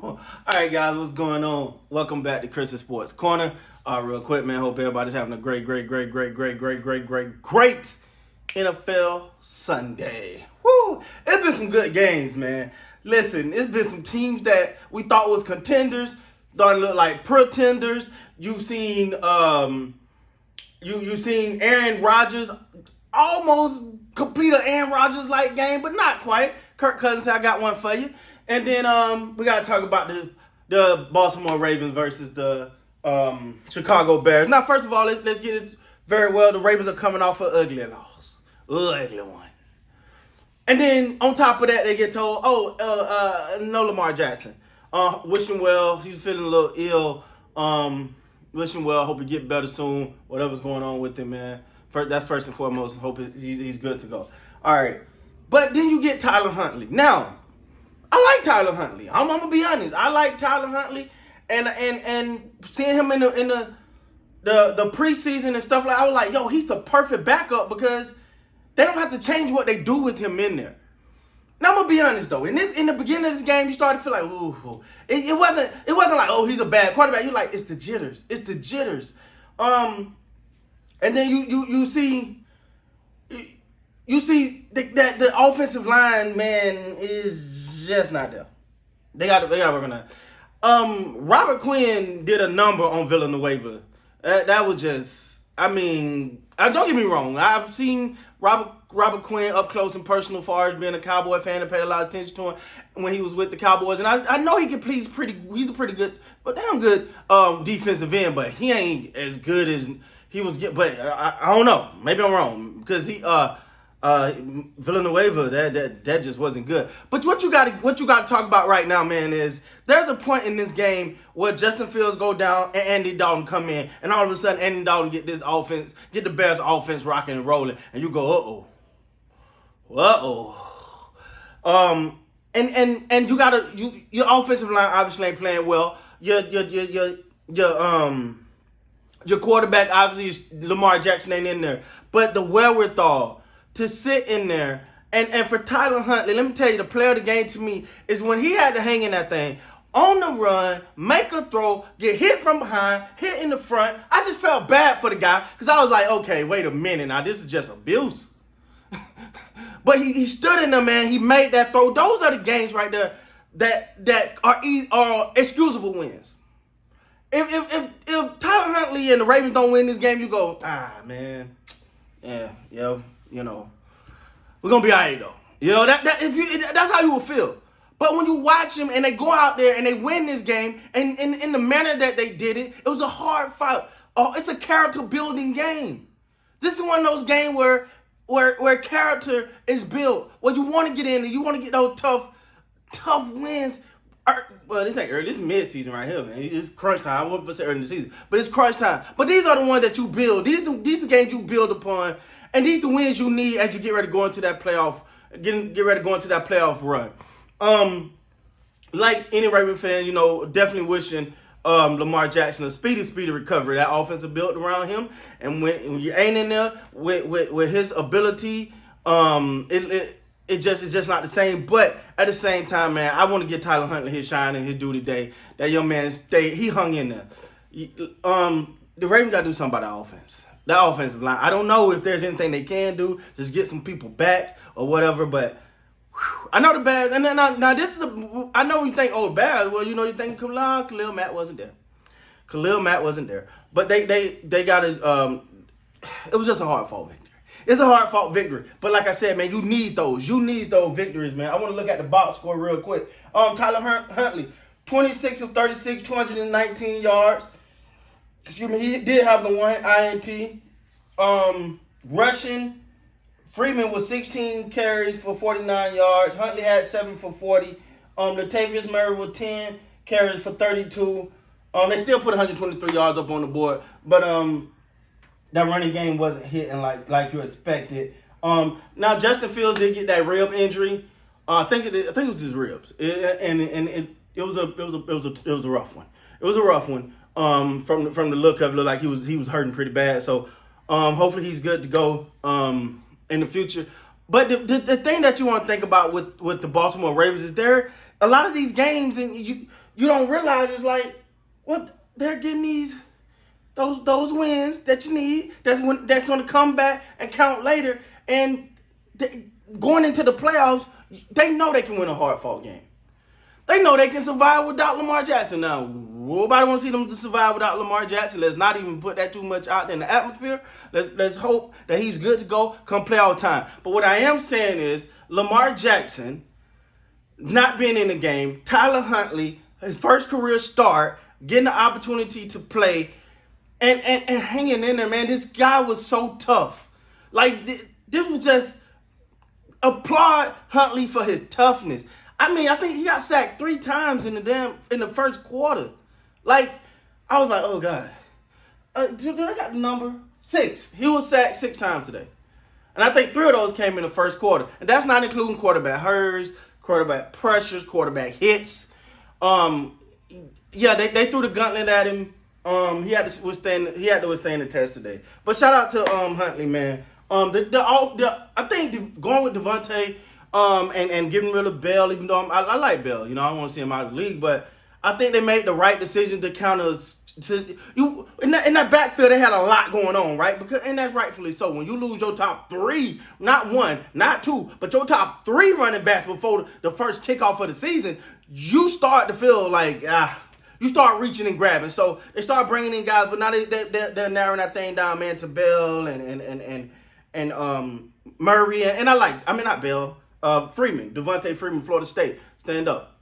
All right, guys, what's going on? Welcome back to Chris's Sports Corner. Real quick, man, hope everybody's having a great NFL Sunday. Woo! It's been some good games, man. Listen, it's been some teams that we thought was contenders starting to look like pretenders. You've seen you've seen Aaron Rodgers almost complete an Aaron Rodgers like game, but not quite. Kirk Cousins said, I got one for you. And then we got to talk about the Baltimore Ravens versus the Chicago Bears. Now, first of all, let's get this very well. The Ravens are coming off an ugly loss. Ugly one. And then on top of that, they get told, no Lamar Jackson. Wish him well. He's feeling a little ill. Wish him well. Hope he get better soon. Whatever's going on with him, man. That's first and foremost. Hope he's good to go. All right. But then you get Tyler Huntley. Now, I like Tyler Huntley. I'm gonna be honest. I like Tyler Huntley, and seeing him in the preseason and stuff like, I was like, yo, he's the perfect backup because they don't have to change what they do with him in there. Now I'm gonna be honest though. In the beginning of this game, you started to feel like, ooh, it wasn't like, oh, he's a bad quarterback. You're like, it's the jitters. It's the jitters. And then you see that the offensive line, man, is just not there. They got to work on that. Robert Quinn did a number on Villanueva. That was just, I mean, don't get me wrong. I've seen Robert Quinn up close and personal as far as being a Cowboy fan and paid a lot of attention to him when he was with the Cowboys. And I know he can play. He's a pretty good, but damn good defensive end. But he ain't as good as he was. But I don't know. Maybe I'm wrong because he Villanueva, that just wasn't good. But what you got to talk about right now, man, is there's a point in this game where Justin Fields go down and Andy Dalton come in, and all of a sudden Andy Dalton get the Bears offense rocking and rolling, and you go, and your offensive line obviously ain't playing well. Your quarterback obviously is Lamar Jackson ain't in there, but the wherewithal to sit in there. And for Tyler Huntley, let me tell you, the player of the game to me is when he had to hang in that thing, on the run, make a throw, get hit from behind, hit in the front. I just felt bad for the guy because I was like, okay, wait a minute. Now, this is just abuse. But he stood in there, man. He made that throw. Those are the games right there that are excusable wins. If Tyler Huntley and the Ravens don't win this game, you go, man, yeah, you know, we're gonna be all right though. You know that's how you will feel. But when you watch them and they go out there and they win this game, and in the manner that they did it, it was a hard fight. It's a character building game. This is one of those games where character is built, where you want to get in and you want to get those tough wins. Well, this ain't early. This is mid-season right here, man. It's crunch time. I wouldn't say early in the season, but it's crunch time. But these are the ones that you build. These the games you build upon, and these the wins you need as you get ready to go into that playoff. Get ready to go into that playoff run. Like any Raven fan, definitely wishing Lamar Jackson a speedy recovery. That offensive built around him, and when you ain't in there with his ability, it's just not the same. But at the same time, man, I want to give Tyler Huntley his shine and his due today. That young man he hung in there. The Ravens got to do something about the offense. That offensive line. I don't know if there's anything they can do. Just get some people back or whatever. But I know the Bears. And then now this is I know you think, Bears. Well, you think Khalil Mack wasn't there. Khalil Mack wasn't there. But they got to. It was just a hard fought victory. It's a hard fought victory. But like I said, man, you need those. You need those victories, man. I want to look at the box score real quick. Tyler Huntley, 26 of 36, 219 yards. Excuse me, he did have the one INT. Rushing, Freeman was 16 carries for 49 yards. Huntley had 7 for 40. Latavius Murray with 10 carries for 32. They still put 123 yards up on the board, but that running game wasn't hitting like you expected. Now Justin Fields did get that rib injury. I think it was his ribs, it was a rough one. It was a rough one. From the look of it, looked like he was hurting pretty bad. So hopefully he's good to go in the future. But the thing that you want to think about with the Baltimore Ravens is a lot of these games, and you don't realize it's like, well, they're getting those wins that you need. That's going to come back and count later. And going into the playoffs, they know they can win a hard-fought game. They know they can survive without Lamar Jackson. Now, nobody wants to see them to survive without Lamar Jackson. Let's not even put that too much out there in the atmosphere. Let's hope that he's good to go come playoff time. But what I am saying is Lamar Jackson not being in the game, Tyler Huntley, his first career start, getting the opportunity to play, and hanging in there, man. This guy was so tough. Like, this was just applaud Huntley for his toughness. I mean, I think he got sacked 3 times in the first quarter. Like, I was like, oh God. Did I got the number? 6. He was sacked 6 times today. And I think 3 of those came in the first quarter. And that's not including quarterback hurries, quarterback pressures, quarterback hits. Yeah, they threw the gauntlet at him. He had to withstand the test today. But shout out to Huntley, man. I think going with Devontae and getting rid of Bell, even though I like Bell, you know, I don't want to see him out of the league, but I think they made the right decision to counter you in that backfield. They had a lot going on, right? And that's rightfully so. When you lose your top 3, not 1, not 2, but your top 3 running backs before the first kickoff of the season, you start to feel like you start reaching and grabbing. So they start bringing in guys, but now they're narrowing that thing down, man, to Bell and Murray and not Bell, Freeman, Devontae Freeman, Florida State, stand up.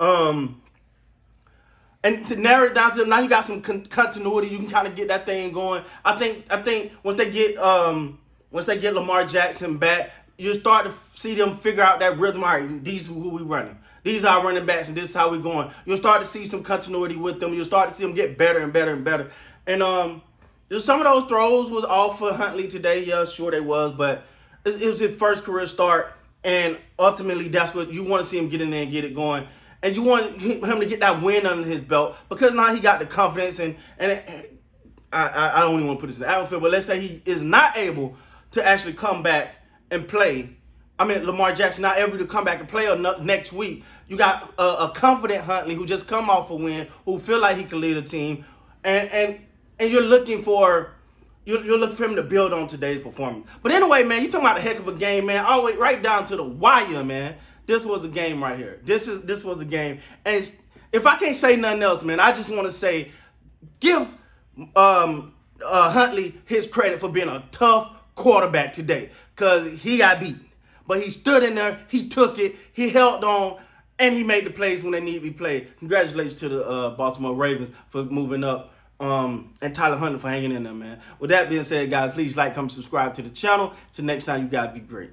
And to narrow it down to now, you got some continuity. You can kind of get that thing going. I think once they get Lamar Jackson back, you start to see them figure out that rhythm. All right, these are who we running. These are our running backs, and this is how we going. You'll start to see some continuity with them. You'll start to see them get better and better and better. And some of those throws was off for Huntley today. Yeah, sure they was, but it was his first career start, and ultimately that's what you want to see him get in there and get it going. And you want him to get that win under his belt because now he got the confidence. And I don't even want to put this in the outfield, but let's say he is not able to actually come back and play. I mean, Lamar Jackson not able to come back and play next week. You got a confident Huntley who just come off a win, who feel like he can lead a team, and you're looking for him to build on today's performance. But anyway, man, you talking about a heck of a game, man. All the way right down to the wire, man. This was a game right here. This was a game. And if I can't say nothing else, man, I just want to say, give Huntley his credit for being a tough quarterback today, because he got beat. But he stood in there, he took it, he held on, and he made the plays when they need to be played. Congratulations to the Baltimore Ravens for moving up, and Tyler Huntley for hanging in there, man. With that being said, guys, please like, comment, subscribe to the channel. Till next time, you guys be great.